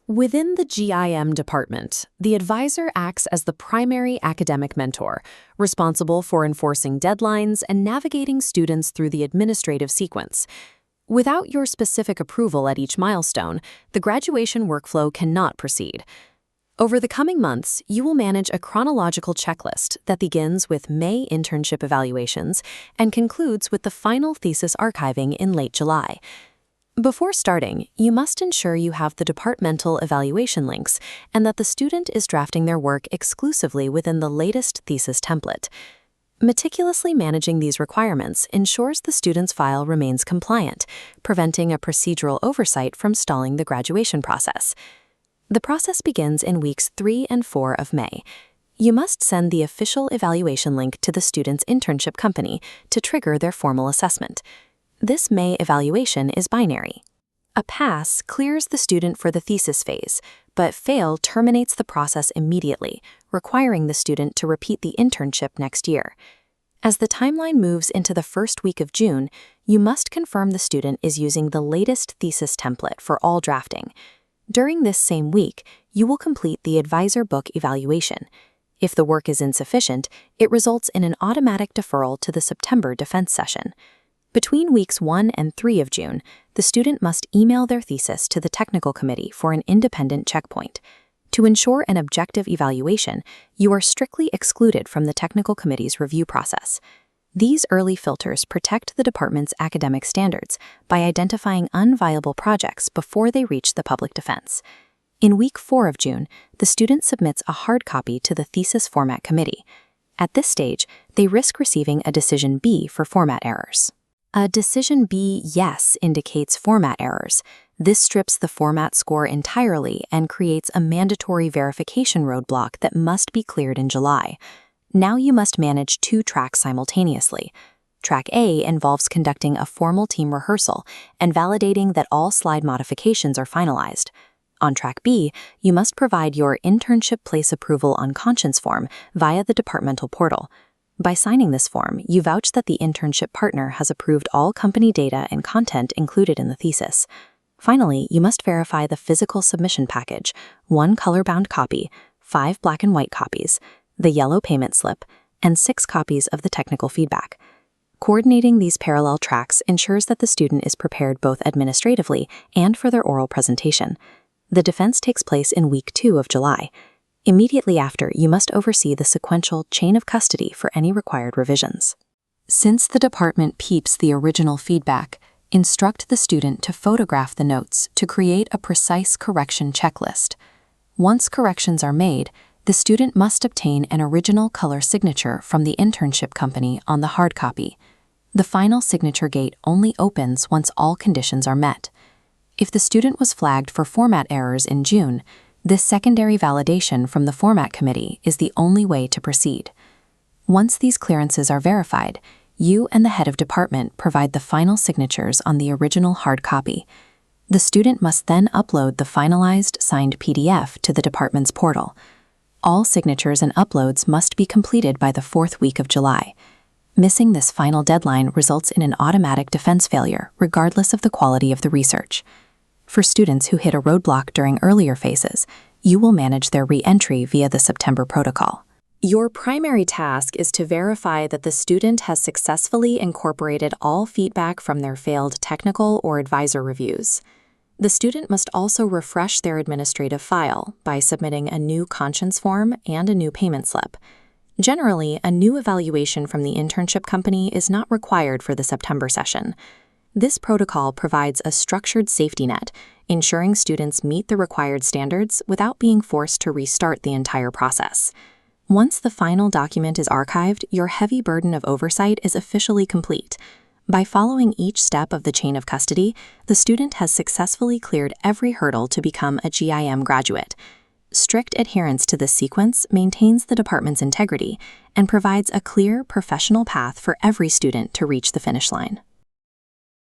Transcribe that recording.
Within the GIM department, the advisor acts as the primary academic mentor, responsible for enforcing deadlines and navigating students through the administrative sequence. Without your specific approval at each milestone, the graduation workflow cannot proceed. Over the coming months, you will manage a chronological checklist that begins with May internship evaluations and concludes with the final thesis archiving in late July. Before starting, you must ensure you have the departmental evaluation links and that the student is drafting their work exclusively within the latest thesis template. Meticulously managing these requirements ensures the student's file remains compliant, preventing a procedural oversight from stalling the graduation process. The process begins in weeks 3 and 4 of May. You must send the official evaluation link to the student's internship company to trigger their formal assessment. This May evaluation is binary. A pass clears the student for the thesis phase, but fail terminates the process immediately, requiring the student to repeat the internship next year. As the timeline moves into the first week of June, you must confirm the student is using the latest thesis template for all drafting. During this same week, you will complete the advisor book evaluation. If the work is insufficient, it results in an automatic deferral to the September defense session. Between weeks 1 and 3 of June, the student must email their thesis to the technical committee for an independent checkpoint. To ensure an objective evaluation, you are strictly excluded from the technical committee's review process. These early filters protect the department's academic standards by identifying unviable projects before they reach the public defense. In week 4 of June, the student submits a hard copy to the thesis format committee. At this stage, they risk receiving a decision B for format errors. A decision B yes indicates format errors. This strips the format score entirely and creates a mandatory verification roadblock that must be cleared in July. Now you must manage 2 tracks simultaneously. Track A involves conducting a formal team rehearsal and validating that all slide modifications are finalized. On Track B, you must provide your internship place approval on conscience form via the departmental portal. By signing this form, you vouch that the internship partner has approved all company data and content included in the thesis. Finally, you must verify the physical submission package, 1 color-bound copy, 5 black and white copies, the yellow payment slip, and 6 copies of the technical feedback. Coordinating these parallel tracks ensures that the student is prepared both administratively and for their oral presentation. The defense takes place in week 2 of July. Immediately after, you must oversee the sequential chain of custody for any required revisions. Since the department peeps the original feedback, instruct the student to photograph the notes to create a precise correction checklist. Once corrections are made, the student must obtain an original color signature from the internship company on the hard copy. The final signature gate only opens once all conditions are met. If the student was flagged for format errors in June, this secondary validation from the format committee is the only way to proceed. Once these clearances are verified, you and the head of department provide the final signatures on the original hard copy. The student must then upload the finalized signed PDF to the department's portal. All signatures and uploads must be completed by the 4th week of July. Missing this final deadline results in an automatic defense failure, regardless of the quality of the research. For students who hit a roadblock during earlier phases, you will manage their re-entry via the September protocol. Your primary task is to verify that the student has successfully incorporated all feedback from their failed technical or advisor reviews. The student must also refresh their administrative file by submitting a new conscience form and a new payment slip. Generally, a new evaluation from the internship company is not required for the September session. This protocol provides a structured safety net, ensuring students meet the required standards without being forced to restart the entire process. Once the final document is archived, your heavy burden of oversight is officially complete. By following each step of the chain of custody, the student has successfully cleared every hurdle to become a GIM graduate. Strict adherence to this sequence maintains the department's integrity and provides a clear, professional path for every student to reach the finish line.